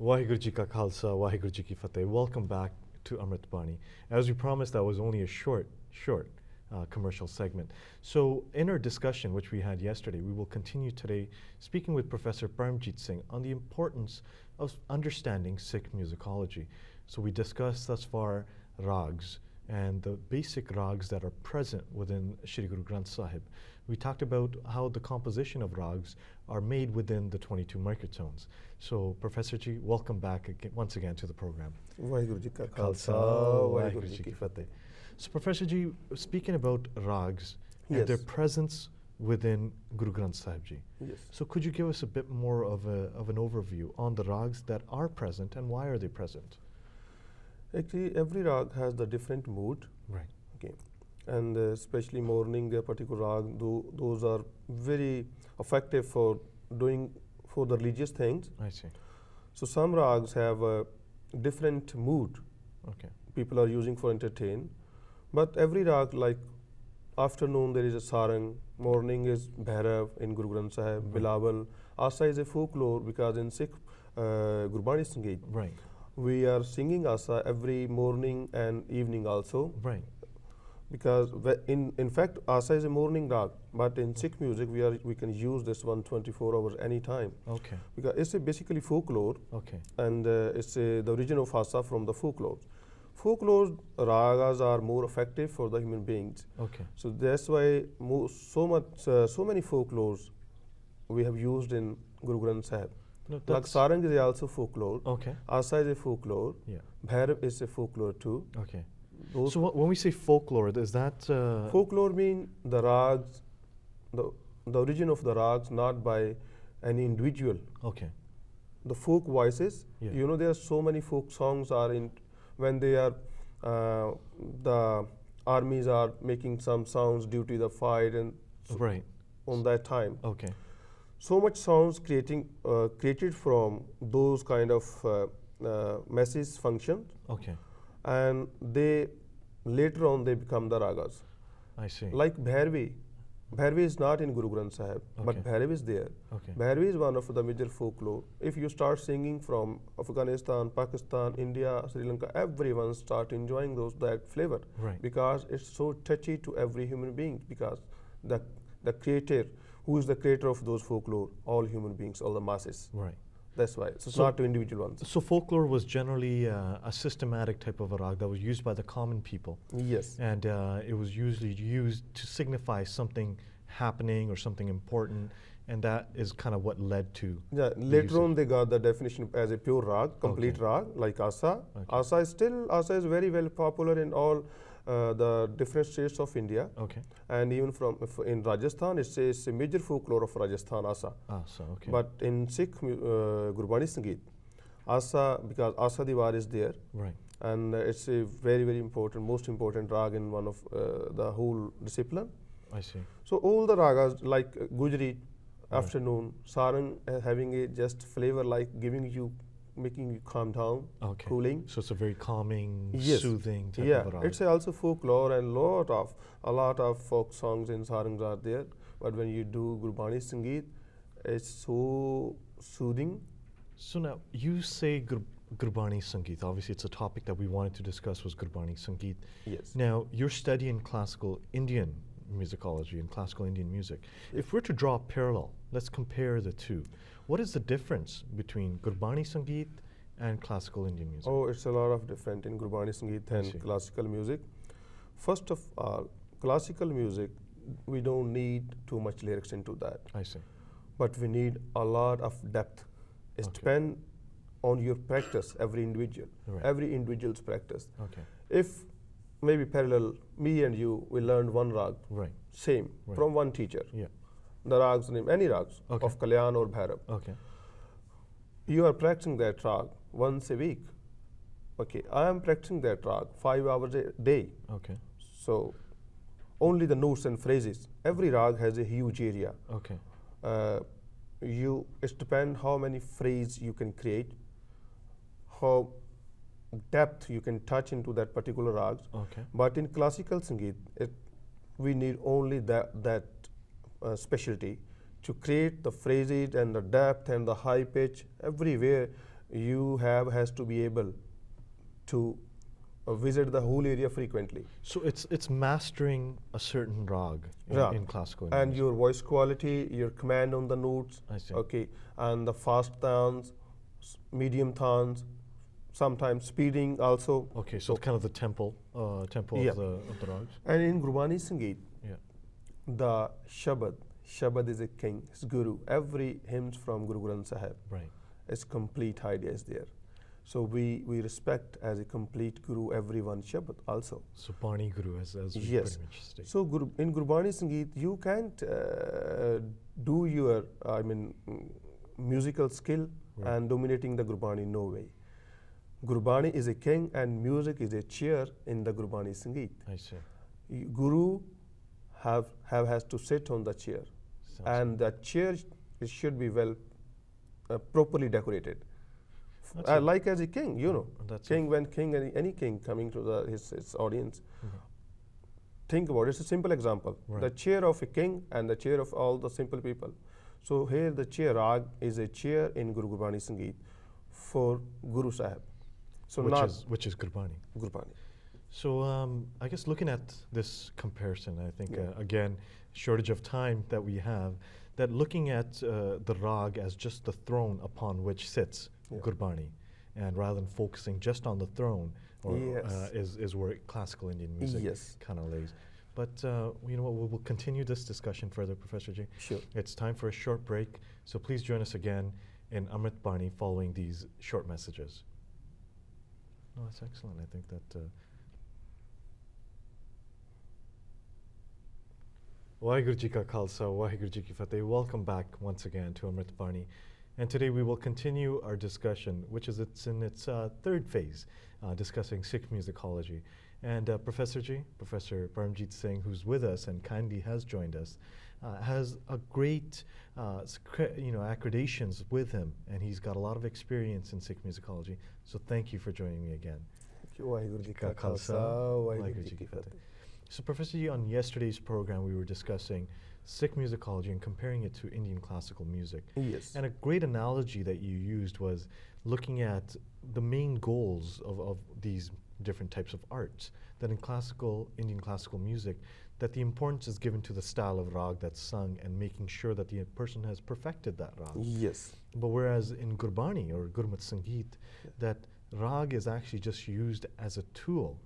Waheguru Ji Ka Khalsa, Waheguru Ji Ki Fateh. Welcome back to Amrit Bani. As we promised, that was only a short commercial segment. So in our discussion, which we had yesterday, we will continue today speaking with Professor Paramjeet Singh on the importance of understanding Sikh musicology. So we discussed thus far rags and the basic rags that are present within Shri Guru Granth Sahib. We talked about how the composition of rags are made within the 22 microtones. So Professor Ji, welcome back once again to the program. Waheguru Ji Ka Khalsa, Waheguru Ji Ki Fateh. So Professor Ji, speaking about rags and their presence within Guru Granth Sahib Ji. Yes. So could you give us a bit more of an overview on the rags that are present and why are they present? Actually, every rag has the different mood. Right. Okay. And especially morning, their particular rag, those are very effective for doing for the religious things. I see. So some rags have a different mood. Okay. People are using for entertain. But every rag, like afternoon there is a sarang, morning is bhairav in Guru Granth Sahib, bilawal. Asa is a folklore because in Sikh Gurbani Sangeet, Right. we are singing asa every morning and evening also. Right. Because in fact asa is a morning rag, but in Sikh music we can use this one 24 hours anytime. Okay. Because it's basically folklore. Okay. And it's the origin of asa from the folklore. Folklore ragas are more effective for the human beings. Okay. So that's why so many folklores we have used in Guru Granth Sahib. No, Like sarang is also folklore. Okay. Asa is a folklore. Yeah. Bhairav is a folklore too. Okay. Those So when we say folklore, is that folklore mean the rags, the origin of the rags, not by any individual. Okay. The folk voices. Yeah. You know, there are so many folk songs are in when they are the armies are making some sounds due to the fight and Right. on that time. Okay. So much sounds created from those kind of message functions, Okay. and they later on they become the ragas. I see. Like Bhairavi. Bhairavi is not in Guru Granth Sahib, but Okay. Bhairavi is there. Okay. Bhairavi is one of the major folklore. If you start singing from Afghanistan, Pakistan, India, Sri Lanka, everyone start enjoying that flavor. Right. Because it's so touchy to every human being, because the creator, who is the creator of those folklore, all human beings, all the masses. Right. That's why. So it's So- not to individual ones. So folklore was generally a systematic type of a rag that was used by the common people, Yes. and it was usually used to signify something happening or something important, and that is kind of what led to. Yeah, later on they got the definition as a pure rag, complete Okay. rag, like asa. Okay. Asa is very well popular in all the different states of India, Okay. and even in Rajasthan, it's a major folklore of Rajasthan, asa. So okay. But in Sikh Gurbani Sangeet, asa, because asa diwar is there, right. and it's a very, very important, most important rag in one of the whole discipline. I see. So all the ragas like Gujri, afternoon, sarang having a just flavor like making you calm down, Okay. cooling. So it's a very calming, Yes. soothing type Yeah, of a rag. it's also folklore, and a lot of folk songs in sarangs are there. But when you do Gurbani Sangeet, it's so soothing. So now you say Gurbani Sangeet. Obviously, it's a topic that we wanted to discuss was Gurbani Sangeet. Yes. Now you're studying classical Indian musicology and classical Indian music. If we're to draw a parallel, let's compare the two. What is the difference between Gurbani Sangeet and classical Indian music? Oh, it's a lot of different in Gurbani Sangeet I see. and classical music. First of all, classical music, we don't need too much lyrics into that, I see. but we need a lot of depth. It Okay. depends on your practice, every individual, Right. every individual's practice. Okay. If maybe parallel, me and you, we learned one rag, Right. same, Right. from one teacher. Yeah. The rags name, any rags Okay. of Kalyan or Bhairav. Okay. You are practicing that rag once a week. Okay, I am practicing that rag 5 hours a day. Okay. So only the notes and phrases. Every rag has a huge area. Okay. It depends how many phrases you can create, how depth you can touch into that particular rags. Okay. But in classical Sangeet, we need only that specialty to create the phrases and the depth and the high pitch everywhere. you has to be able to visit the whole area frequently. So it's mastering a certain rag Yeah. in classical And music. your voice quality, your command on the notes, I see. okay, and the fast tones, medium tones, sometimes speeding also. Okay, so kind of the tempo Yeah. of the rags. And in Gurbani Sangeet, Yeah. the Shabad is a king, his guru. Every hymns from Guru Granth Sahib, Right. its complete idea is there. So we respect as a complete guru everyone Shabad also. So Bani Guru, as we Yes. pretty much state. So in Gurbani Sangeet, you can't do your, musical skill Right. and dominating the Gurbani, no way. Gurbani is a king and music is a chair in the Gurbani Sangeet. I see. Guru has to sit on the chair, Sounds and the chair it should be well properly decorated. That's it. Like as a king, That's king when king any king coming to his audience. Mhm. Think about it. It's a simple example. Right. The chair of a king and the chair of all the simple people. So here the chair rag is a chair in Guru Gurbani Sangeet for Guru Sahib. So which is Gurbani. Gurbani. So I guess looking at this comparison, I think Yeah. again, shortage of time that we have, that looking at the rag as just the throne upon which sits Yeah. Gurbani, and rather than focusing just on the throne, or Yes. is where classical Indian music Yes. kind of lays. But you know what? We'll continue this discussion further, Professor Ji. Sure. It's time for a short break, so please join us again in Amrit Bani following these short messages. No, that's excellent. I think that. Waheguru Ji Ka Khalsa, Waheguru Ji Ki Fateh. Welcome back once again to Amrit Bani. And today we will continue our discussion, which is in its third phase, discussing Sikh musicology. And Professor Paramjeet Singh, who's with us and kindly has joined us, has a great, accreditations with him, and he's got a lot of experience in Sikh musicology. So thank you for joining me again. Waheguru Ji Ka Ka Khalsa, Khalsa, Waheguru Waheguru Ji Ji Ki Ki Fateh. Fateh. So Professor Ji, on yesterday's program we were discussing Sikh musicology and comparing it to Indian classical music. Yes. And a great analogy that you used was looking at the main goals of these different types of arts, that in Indian classical music, that the importance is given to the style of rag that's sung and making sure that the person has perfected that rag. Yes. But whereas in Gurbani or Gurmat Sangeet, that rag is actually just used as a tool.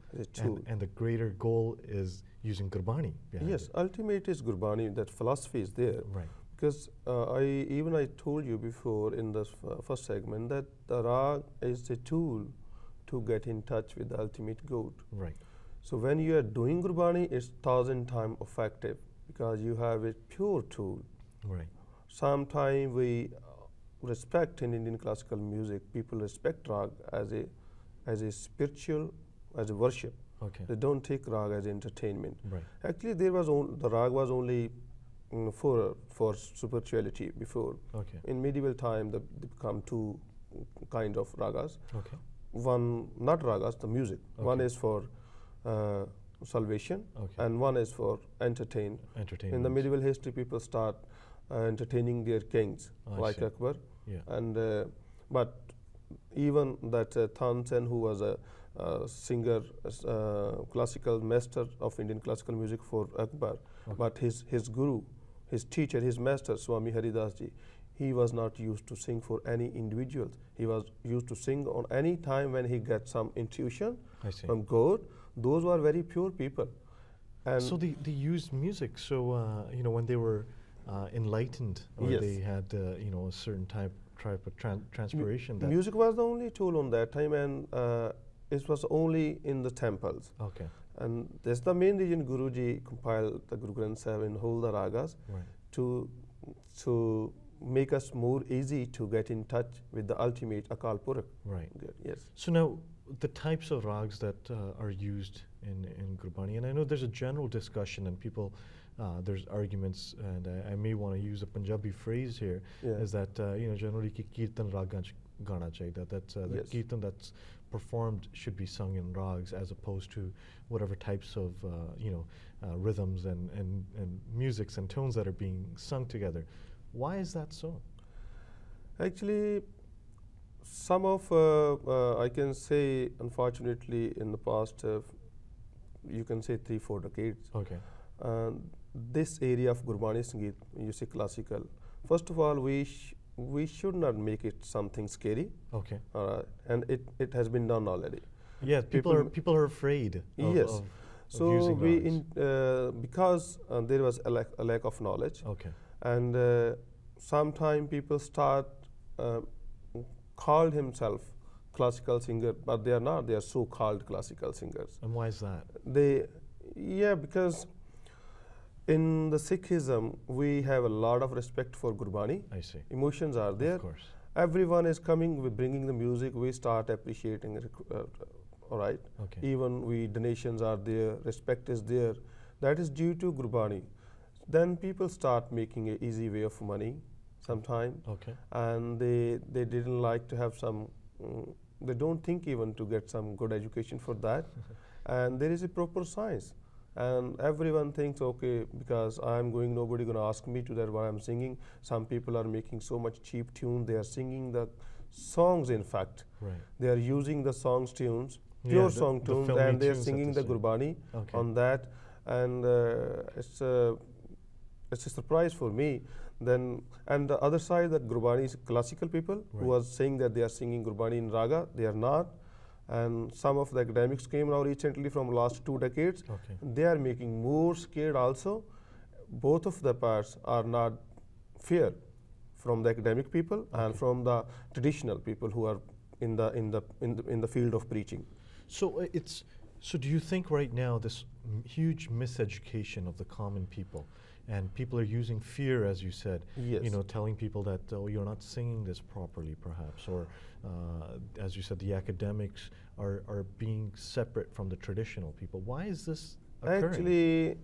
And the greater goal is using Gurbani behind Yes, it. ultimate is Gurbani, that philosophy is there. Right. Because I told you before in the first segment that the rag is a tool to get in touch with the ultimate goal. Right. So when you are doing Gurbani, it's 1,000 times effective because you have a pure tool. Right. Sometimes we respect in Indian classical music, people respect rag as a spiritual, as a worship. Okay. They don't take rag as entertainment. Right. Actually, the rag was only for spirituality before. Okay. In medieval time, they become two kind of ragas. Okay. One, not ragas, the music. One Okay. is for salvation, Okay. and one is for entertainment. Entertainment. In the medieval history, people start entertaining their kings, I like see. Akbar. Yeah. And but even that Tansen, who was a singer, classical master of Indian classical music for Akbar, but his guru, his teacher, his master, Swami Haridas Ji, he was not used to sing for any individuals. He was used to sing on any time when he gets some intuition I see. from God. Those were very pure people. And So they used music. So when they were enlightened, or Yes. they had a certain type of transpiration. That music was the only tool on that time, and it was only in the temples. okay. And that's the main reason Guruji compiled the Guru Granth Sahib and whole the ragas Right. to make us more easy to get in touch with the ultimate Akal Purakh. Right. Yes. So now the types of rags that are used in Gurbani, and I know there's a general discussion and people. There's arguments, and I may want to use a Punjabi phrase here, Yeah. is that generally ki kirtan ragan gana chahiye, that the Yes. kirtan that's performed should be sung in rags as opposed to whatever types of rhythms and musics and tones that are being sung together. Why is that so? Actually, some of, I can say, unfortunately, in the past, you can say 3-4 decades, Okay. this area of Gurbani Sangeet, you say classical, first of all, we should not make it something scary, Okay. and it has been done already. Yeah, people are afraid Yes. of So using we rags. because there was a lack of knowledge, Okay. and sometime people start called himself classical singer, but they are not. They are so-called classical singers. And why is that? Because in the Sikhism we have a lot of respect for Gurbani. I see. Emotions are there. Of course. Everyone is coming, we're bringing the music, we start appreciating it, all right? Okay. Even donations are there, respect is there. That is due to Gurbani. Then people start making an easy way of money sometime. Okay. And they didn't like to have some, they don't think even to get some good education for that. And there is a proper science. And everyone thinks, okay, because I'm going, nobody going to ask me to that why I'm singing. Some people are making so much cheap tune. They are singing the songs, in fact. Right. They are using the songs tunes, Yeah, pure the song tunes, filmy and they are tunes that singing they the sing. Gurbani Okay. on that. And it's a surprise for me. Then, and the other side, that Gurbani is classical people who Right. are saying that they are singing Gurbani in Raga. They are not. And some of the academics came now recently from last 2 decades. Okay. They are making more scared also. Both of the parts are not fair from the academic people and from the traditional people who are in the field of preaching. So so do you think right now this huge miseducation of the common people, and people are using fear, as you said, Yes. you know, telling people that, oh, you're not singing this properly, perhaps, or as you said, the academics are being separate from the traditional people. Why is this occurring? Actually,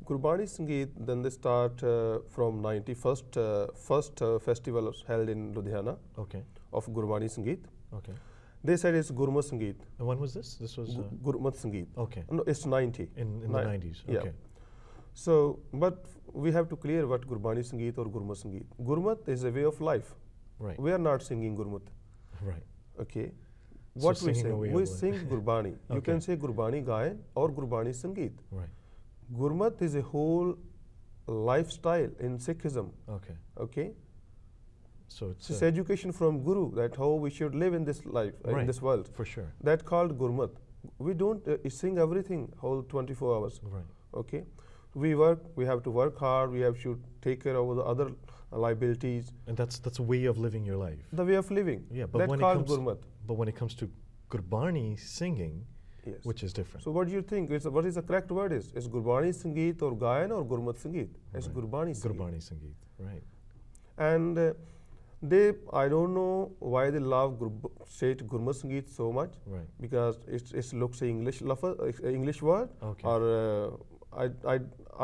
Gurbani Sangeet, then they start from 91st first festival was held in Ludhiana Okay. of Gurbani Sangeet. Okay. They said it's Gurmat Sangeet. And when was this? This was Gurmat Sangeet. okay. No, it's 90. In the 90s. Yeah. Okay. So, but we have to clear what Gurbani Sangeet or Gurmat Sangeet. Gurmat is a way of life. Right. We are not singing Gurmat. Right. Okay. So What we singing a sing? way We of life. sing Gurbani. You Okay. can say Gurbani Gayan or Gurbani Sangeet. Right. Gurmat is a whole lifestyle in Sikhism. Okay. Okay. So it's It's education from Guru, that how we should live in this life, in right, this world. for sure. That called Gurmat. We don't sing everything whole 24 hours. Right. Okay. We work. We have to work hard. We have to take care of the other liabilities. And that's a way of living your life. The way of living. Yeah, but that when called it comes Gurmat. but when it comes to Gurbani singing, Yes. which is different. So what do you think? What is the correct word is? Is Gurbani Sangeet or Gayan or Gurmat Sangeet? It's Right. Gurbani Sangeet. Gurbani Sangeet, right. And I don't know why they love state Gurmat Sangeet so much. Right. Because it looks English English word. Okay. Or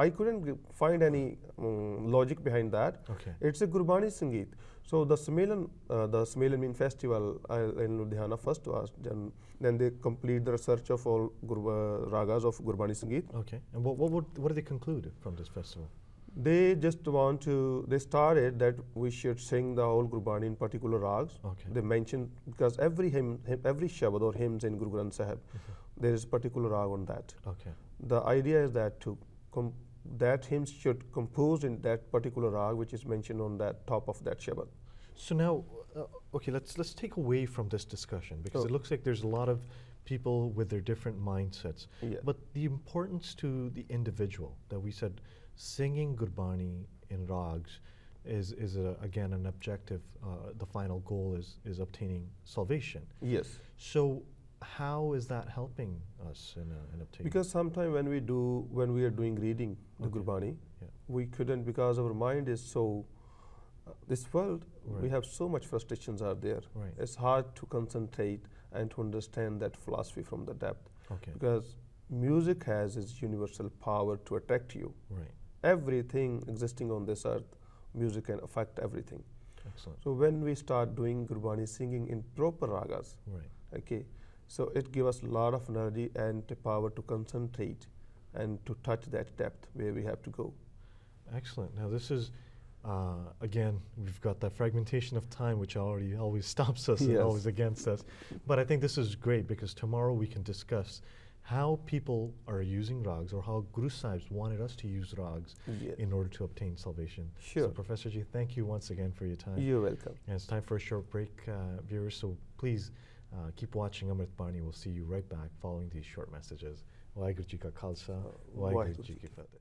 I couldn't find any logic behind that. Okay. It's a Gurbani Sangeet. So the Sammelan mean festival in Ludhiana first was, then they complete the research of all ragas of Gurbani Sangeet. Okay. And what did they conclude from this festival? They just they started that we should sing the whole Gurbani in particular rags. Okay. They mentioned, because every hymn, every shabad or hymns in Guru Granth Sahib, there is particular rag on that. Okay. The idea is that that hymns should compose in that particular rag which is mentioned on that top of that shabad. So now, okay, let's take away from this discussion, because it looks like there's a lot of people with their different mindsets. Yeah. But the importance to the individual, that we said singing Gurbani in rags is again an objective. The final goal is obtaining salvation. Yes. So how is that helping us in obtaining? Because sometimes when we are doing reading the Gurbani, Yeah. we couldn't, because our mind is so, this world, we Right. have so much frustrations are there. Right. It's hard to concentrate and to understand that philosophy from the depth. Okay. Because music has its universal power to attract you. Right. Everything existing on this earth, music can affect everything. Excellent. So when we start doing Gurbani singing in proper ragas, Right. okay, so it gives us a lot of energy and the power to concentrate and to touch that depth where we have to go. Excellent. Now this is Again, we've got that fragmentation of time, which always stops us and Yes. always against us. But I think this is great because tomorrow we can discuss how people are using rags, or how Guru Sahibs wanted us to use rags Yeah. in order to obtain salvation. Sure. So Professor Ji, thank you once again for your time. You're welcome. And it's time for a short break, viewers, so please keep watching Amrit Bani. We'll see you right back following these short messages. Waheguru Ji Ka Khalsa, Waheguru Ji Ki Fateh.